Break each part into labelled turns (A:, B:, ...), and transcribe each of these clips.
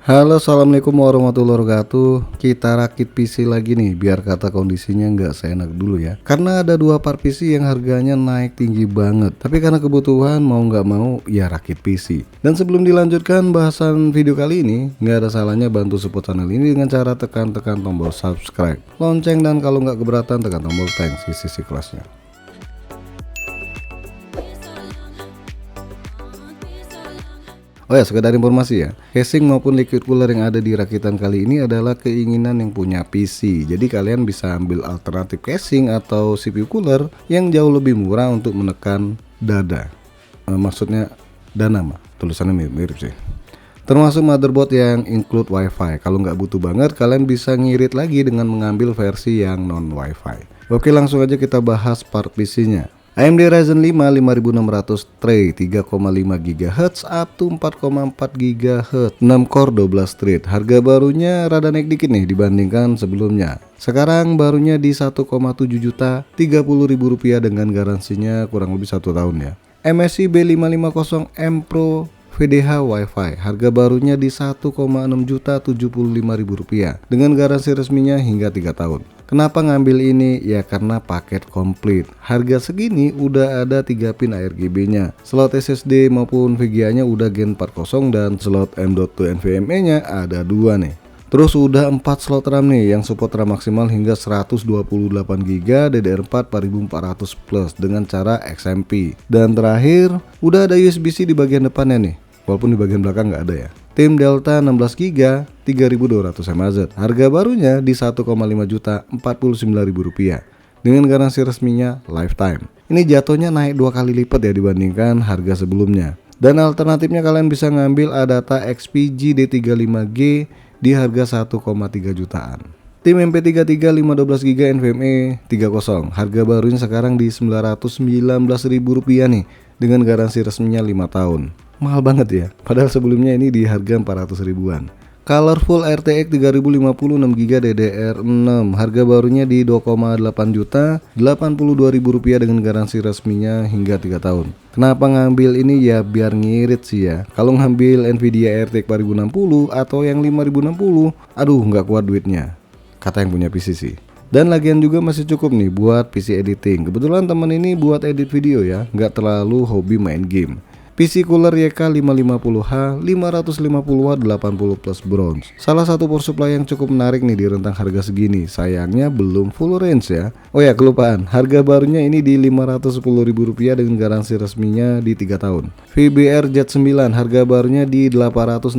A: Halo, assalamualaikum warahmatullahi wabarakatuh. Kita rakit PC lagi nih, biar kata kondisinya nggak seenak dulu ya. Karena ada dua part PC yang harganya naik tinggi banget. Tapi karena kebutuhan mau nggak mau ya rakit PC. Dan sebelum dilanjutkan bahasan video kali ini, nggak ada salahnya bantu support channel ini dengan cara tekan tombol subscribe, lonceng, dan kalau nggak keberatan tekan tombol thanks di sisi kelasnya. Oh ya, sekedar informasi ya, casing maupun liquid cooler yang ada di rakitan kali ini adalah keinginan yang punya PC. Jadi kalian bisa ambil alternatif casing atau CPU cooler yang jauh lebih murah untuk menekan dada. Maksudnya dana mah, tulisannya mirip sih. Termasuk motherboard yang include wifi. Kalau nggak butuh banget, kalian bisa ngirit lagi dengan mengambil versi yang non wifi. Oke, langsung aja kita bahas part PC-nya. AMD Ryzen 5 5600 Tray 3,5 GHz up to 4,4 GHz 6 core 12 thread. Harga barunya rada naik dikit nih dibandingkan sebelumnya. Sekarang barunya di 1,7 juta 30.000 rupiah dengan garansinya kurang lebih 1 tahun ya. MSI B550M Pro VDH Wi-Fi, harga barunya di 1,6 juta 75.000 rupiah dengan garansi resminya hingga 3 tahun. Kenapa ngambil ini? Ya karena paket komplit. Harga segini udah ada 3 pin ARGB-nya, slot SSD maupun VGA-nya udah Gen 4.0 dan slot M.2 NVMe-nya ada 2 nih. Terus udah 4 slot RAM nih yang support RAM maksimal hingga 128GB DDR4 4400 plus dengan cara XMP. Dan terakhir, udah ada USB-C di bagian depannya nih. Walaupun di bagian belakang nggak ada ya. Tim Delta 16GB 3200 mAh. Harga barunya di 1,5 juta 49.000 rupiah dengan garansi resminya lifetime. Ini jatuhnya naik 2 kali lipat ya dibandingkan harga sebelumnya. Dan alternatifnya kalian bisa ngambil Adata XPG D35G di harga 1,3 jutaan. Tim MP33 512GB NVMe 30, harga barunya sekarang di 919.000 rupiah nih dengan garansi resminya 5 tahun. Mahal banget ya, padahal sebelumnya ini di harga 400 ribuan. Colorful RTX 3050 6GB DDR6, harga barunya di 2,8 juta 82.000 rupiah dengan garansi resminya hingga 3 tahun. Kenapa ngambil ini ya biar ngirit sih ya. Kalau ngambil Nvidia RTX 4060 atau yang 5060, aduh nggak kuat duitnya, kata yang punya PC sih. Dan lagian juga masih cukup nih buat PC editing. Kebetulan teman ini buat edit video ya, nggak terlalu hobi main game. PC cooler YK550H 550W 80 plus bronze. Salah satu power supply yang cukup menarik nih di rentang harga segini. Sayangnya belum full range ya. Oh ya kelupaan, harga barunya ini di 510.000 rupiah dengan garansi resminya di 3 tahun. VBR Z9 harga barunya di 860.000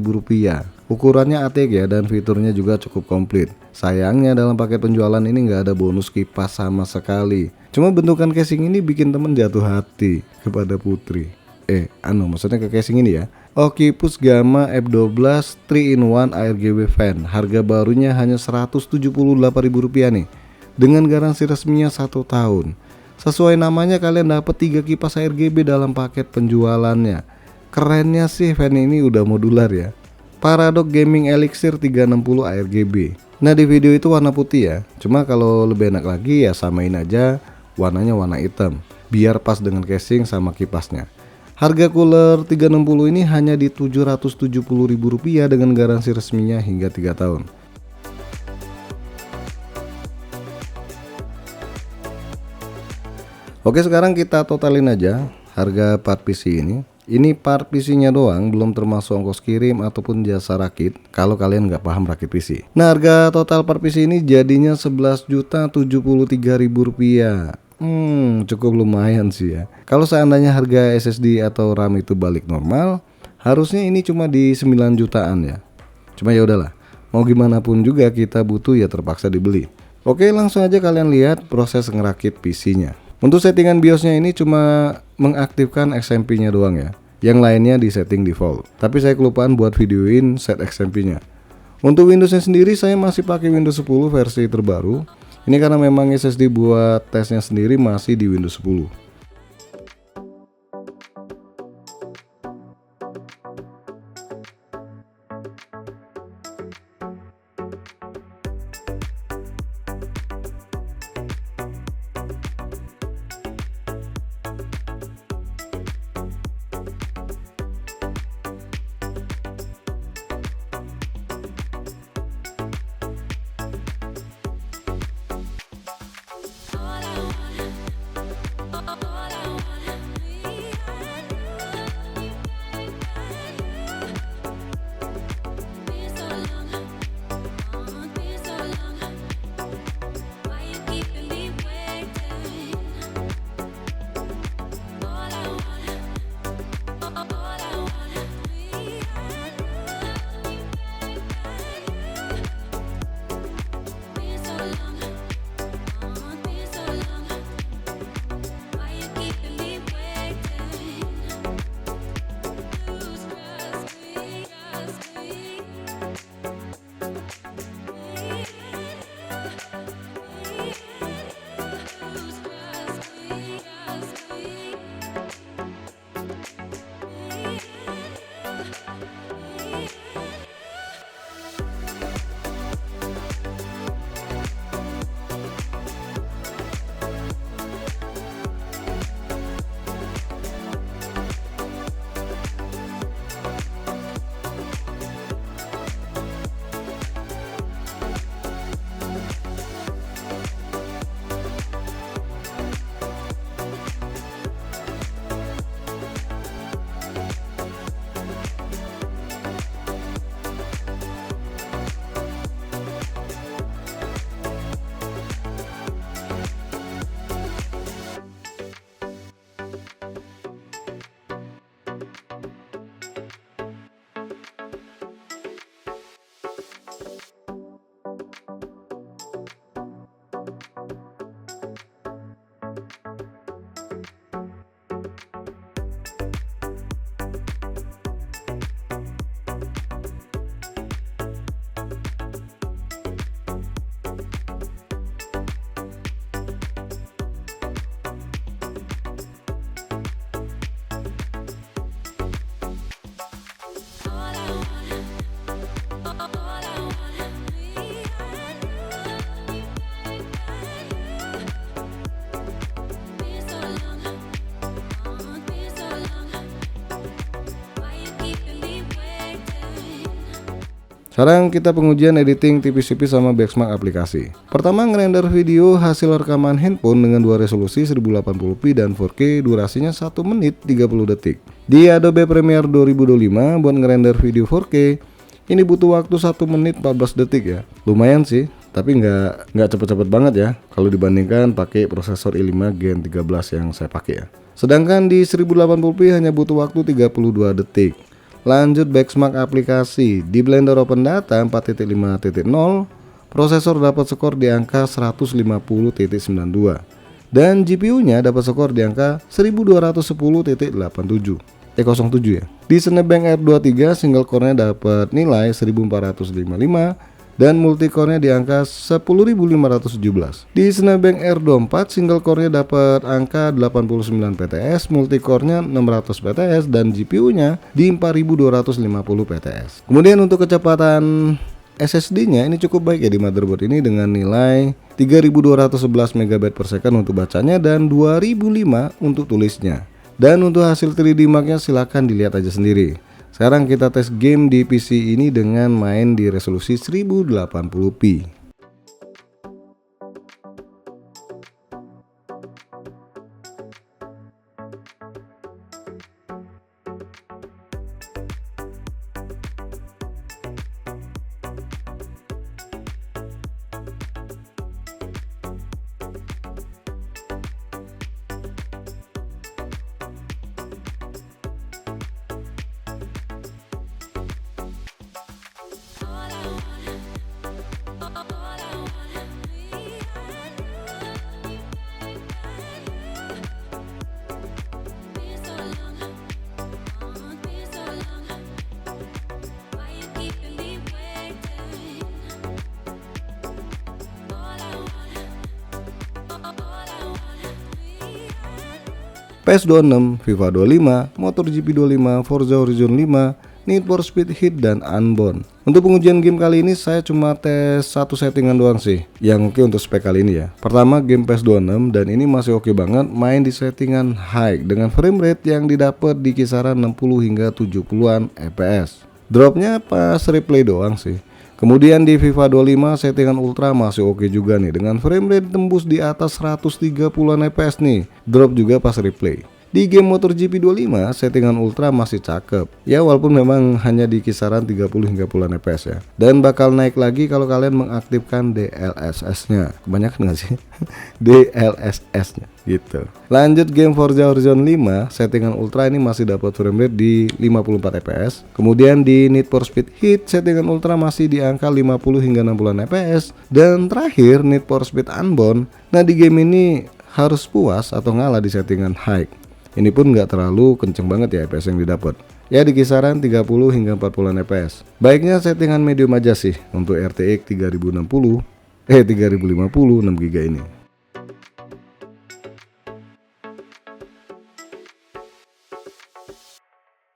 A: rupiah. Ukurannya ATK ya dan fiturnya juga cukup komplit. Sayangnya dalam paket penjualan ini nggak ada bonus kipas sama sekali. Cuma bentukan casing ini bikin temen jatuh hati kepada Putri. Maksudnya ke casing ini ya. Olympus Gamma F12 3-in-1 ARGB fan. Harga barunya hanya 178.000 rupiah nih dengan garansi resminya 1 tahun. Sesuai namanya kalian dapat 3 kipas ARGB dalam paket penjualannya. Kerennya sih fan ini udah modular ya. Paradox Gaming Elixir 360 ARGB. Nah di video itu warna putih ya. Cuma kalau lebih enak lagi ya samain aja warnanya warna hitam biar pas dengan casing sama kipasnya. Harga cooler 360 ini hanya di 770.000 rupiah dengan garansi resminya hingga 3 tahun. Oke, sekarang kita totalin aja harga part PC ini. Ini part PC-nya doang, belum termasuk ongkos kirim ataupun jasa rakit kalau kalian nggak paham rakit PC. Nah, harga total part PC ini jadinya 11.073.000 rupiah. Cukup lumayan sih ya. Kalau seandainya harga SSD atau RAM itu balik normal, harusnya ini cuma di 9 jutaan ya. Cuma ya udahlah, mau gimana pun juga kita butuh ya terpaksa dibeli. Oke, langsung aja kalian lihat proses ngerakit PC-nya. Untuk settingan BIOS-nya ini cuma mengaktifkan XMP-nya doang ya. Yang lainnya di setting default. Tapi saya kelupaan buat videoin set XMP-nya. Untuk Windows-nya sendiri saya masih pakai Windows 10 versi terbaru. Ini karena memang SSD buat tesnya sendiri masih di Windows 10. Sekarang kita pengujian editing tipis-tipis sama benchmark aplikasi. Pertama, ngerender video hasil rekaman handphone dengan dua resolusi 1080p dan 4K, durasinya 1 menit 30 detik. Di Adobe Premiere 2025 buat ngerender video 4K, ini butuh waktu 1 menit 14 detik ya. Lumayan sih, tapi nggak cepet-cepet banget ya kalau dibandingkan pakai prosesor i5 Gen 13 yang saya pakai ya. Sedangkan di 1080p hanya butuh waktu 32 detik. Lanjut benchmark aplikasi. Di Blender Open Data 4.5.0, prosesor dapat skor di angka 150.92 dan GPU-nya dapat skor di angka 1210.07 ya. Di Snapdragon R23 single core-nya dapat nilai 1455 dan multicore-nya di angka 10.517. Di Snapdragon R24 single core-nya dapat angka 89 PTS, multicore-nya 600 PTS dan GPU-nya di 4250 PTS. Kemudian untuk kecepatan SSD-nya ini cukup baik ya di motherboard ini dengan nilai 3211 MB per second untuk bacanya dan 2005 untuk tulisnya. Dan untuk hasil 3D Mark-nya silahkan dilihat aja sendiri. Sekarang kita tes game di PC ini dengan main di resolusi 1080p. PES 26, FIFA 25, MotoGP 25, Forza Horizon 5, Need for Speed Heat, dan Unbound. Untuk pengujian game kali ini saya cuma tes satu settingan doang sih yang oke untuk spek kali ini ya. Pertama game PES 26 dan ini masih oke banget main di settingan high dengan frame rate yang didapat di kisaran 60 hingga 70-an fps. Dropnya pas replay doang sih. Kemudian di FIFA 25 settingan ultra masih oke juga nih dengan frame rate tembus di atas 130-an fps nih. Drop juga pas replay. Di game MotoGP 25 settingan ultra masih cakep. Ya walaupun memang hanya di kisaran 30 hingga puluhan fps ya. Dan bakal naik lagi kalau kalian mengaktifkan DLSS-nya. Kebanyakan nggak sih? DLSS-nya gitu. Lanjut game Forza Horizon 5, settingan ultra ini masih dapat frame rate di 54 fps. Kemudian di Need for Speed Heat settingan ultra masih di angka 50 hingga 60 fps. Dan terakhir Need for Speed Unbound. Nah di game ini harus puas atau ngalah di settingan high. Ini pun nggak terlalu kenceng banget ya fps yang didapat. Ya di kisaran 30 hingga 40 fps. Baiknya settingan medium aja sih untuk RTX 3050 6GB ini.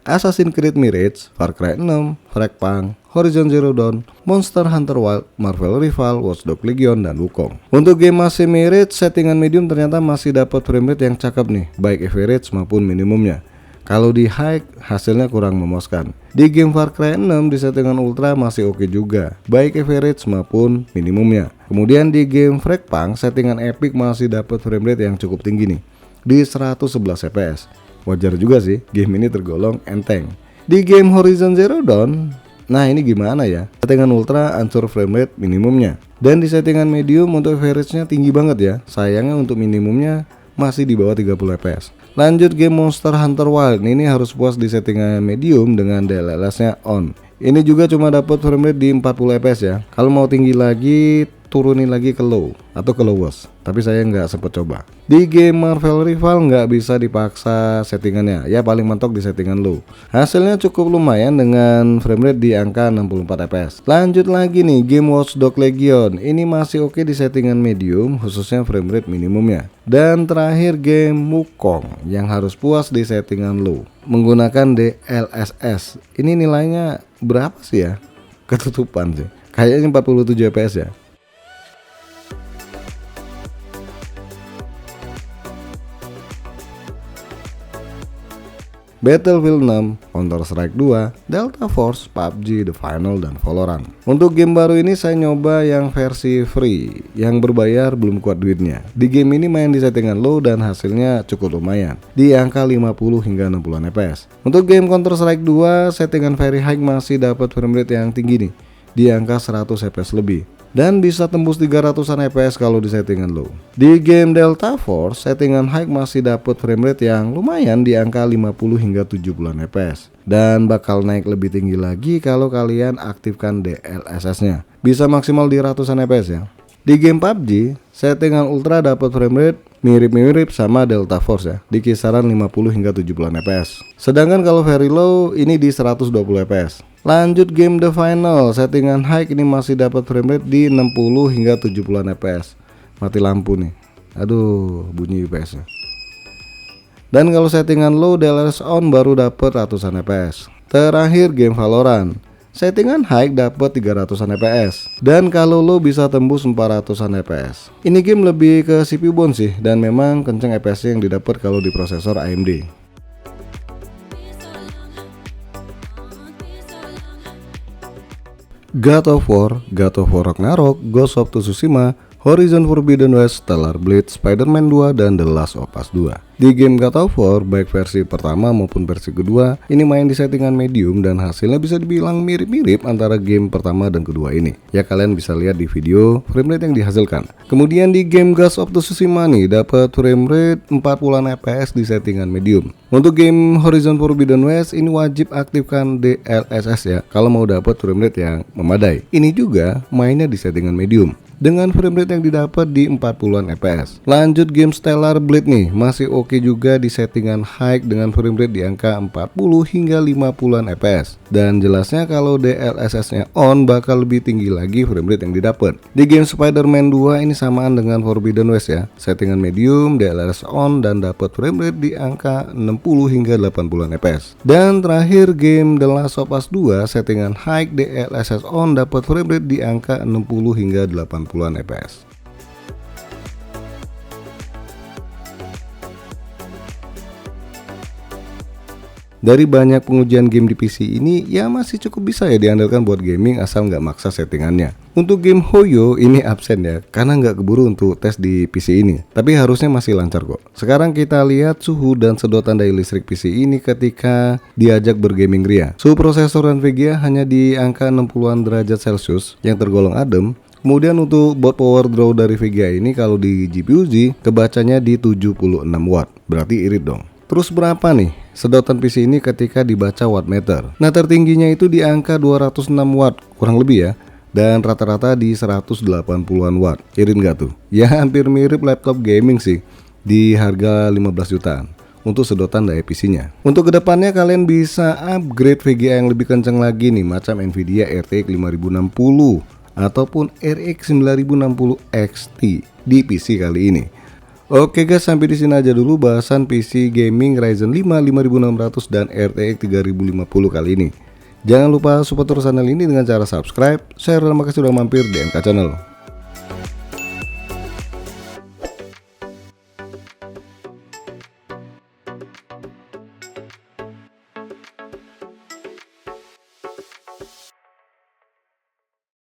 A: Assassin's Creed Mirage, Far Cry 6, Frostpunk, Horizon Zero Dawn, Monster Hunter Wilds, Marvel Rival, Watch Dogs Legion, dan Wukong. Untuk game masih Mirage, settingan medium ternyata masih dapat frame rate yang cakep nih, baik average maupun minimumnya. Kalau di high, hasilnya kurang memuaskan. Di game Far Cry 6 di settingan ultra masih oke juga, baik average maupun minimumnya. Kemudian di game Frostpunk, settingan epic masih dapat frame rate yang cukup tinggi nih, di 111 fps. Wajar juga sih, game ini tergolong enteng. Di game Horizon Zero Dawn, nah ini gimana ya? Settingan ultra ancur frame rate minimumnya. Dan di settingan medium untuk average-nya tinggi banget ya. Sayangnya untuk minimumnya masih di bawah 30 fps. Lanjut game Monster Hunter Wilds, ini harus puas di settingan medium dengan DLSS-nya on. Ini juga cuma dapat frame rate di 40 fps ya. Kalau mau tinggi lagi, turunin lagi ke low atau ke lowest, tapi saya nggak sempet coba. Di game Marvel Rival nggak bisa dipaksa settingannya, ya paling mentok di settingan low. Hasilnya cukup lumayan dengan frame rate di angka 64 fps. Lanjut lagi nih game Watch Dogs Legion, ini masih oke di settingan medium, khususnya frame rate minimumnya. Dan terakhir game Wukong yang harus puas di settingan low menggunakan DLSS. Ini nilainya berapa sih ya? Ketutupan sih, kayaknya 47 fps ya. Battlefield 6, Counter-Strike 2, Delta Force, PUBG, The Final, dan Valorant. Untuk game baru ini saya nyoba yang versi free, yang berbayar belum kuat duitnya. Di game ini main di settingan low dan hasilnya cukup lumayan, di angka 50 hingga 60 fps. Untuk game Counter-Strike 2, settingan very high masih dapat frame rate yang tinggi nih, di angka 100 fps lebih, dan bisa tembus 300an fps kalau di settingan low. Di game Delta Force, settingan high masih dapat frame rate yang lumayan di angka 50 hingga 70an fps, dan bakal naik lebih tinggi lagi kalau kalian aktifkan DLSS-nya. Bisa maksimal di ratusan fps ya. Di game PUBG, settingan ultra dapat frame rate mirip-mirip sama Delta Force ya, di kisaran 50 hingga 70an fps. Sedangkan kalau very low ini di 120 fps. Lanjut game The Final, settingan high ini masih dapat frame rate di 60 hingga 70an fps. Mati lampu nih. Aduh, bunyi fps-nya. Dan kalau settingan low DLSS on baru dapat ratusan fps. Terakhir game Valorant, settingan high dapat 300an fps, dan kalau low bisa tembus 400an fps. Ini game lebih ke CPU bone sih, dan memang kenceng fps yang didapat kalau di prosesor AMD. God of War, God of War Ragnarok, Ghost of Tsushima, Horizon Forbidden West, Stellar Blade, Spider-Man 2, dan The Last of Us 2. Di game God of War, baik versi pertama maupun versi kedua, ini main di settingan medium dan hasilnya bisa dibilang mirip-mirip antara game pertama dan kedua ini. Ya kalian bisa lihat di video frame rate yang dihasilkan. Kemudian di game Ghost of Tsushima nih dapat frame rate 40an fps di settingan medium. Untuk game Horizon Forbidden West ini wajib aktifkan DLSS ya kalau mau dapat frame rate yang memadai. Ini juga mainnya di settingan medium dengan frame rate yang didapat di 40an fps. Lanjut game Stellar Blade nih, masih oke juga di settingan high dengan frame rate di angka 40 hingga 50an fps. Dan jelasnya kalau DLSS-nya on bakal lebih tinggi lagi frame rate yang didapat. Di game Spider-Man 2 ini samaan dengan Forbidden West ya, settingan medium, DLSS on, dan dapat frame rate di angka 60 hingga 80an fps. Dan terakhir game The Last of Us 2, settingan high, DLSS on, dapat frame rate di angka 60 hingga 80an fps. Dari banyak pengujian game di PC ini, ya masih cukup bisa ya diandalkan buat gaming asal nggak maksa settingannya. Untuk game Hoyo ini absen ya, karena nggak keburu untuk tes di PC ini. Tapi harusnya masih lancar kok. Sekarang kita lihat suhu dan sedotan daya listrik PC ini ketika diajak bergaming ria. Suhu prosesor dan VGA hanya di angka 60an derajat Celcius yang tergolong adem. Kemudian untuk baut power draw dari VGA ini kalau di GPU-Z kebacanya di 76 watt. Berarti irit dong. Terus berapa nih sedotan PC ini ketika dibaca wattmeter? Nah tertingginya itu di angka 206 watt kurang lebih ya, dan rata-rata di 180an watt. Irit nggak tuh? Ya hampir mirip laptop gaming sih, di harga 15 jutaan untuk sedotan daya PC-nya. Untuk kedepannya kalian bisa upgrade VGA yang lebih kencang lagi nih, macam Nvidia RTX 5060 ataupun RX 9060 XT di PC kali ini. Oke guys, sampai di sini aja dulu bahasan PC gaming Ryzen 5 5600 dan RTX 3050 kali ini. Jangan lupa support terus channel ini dengan cara subscribe, share, dan makasih sudah mampir di MK Channel.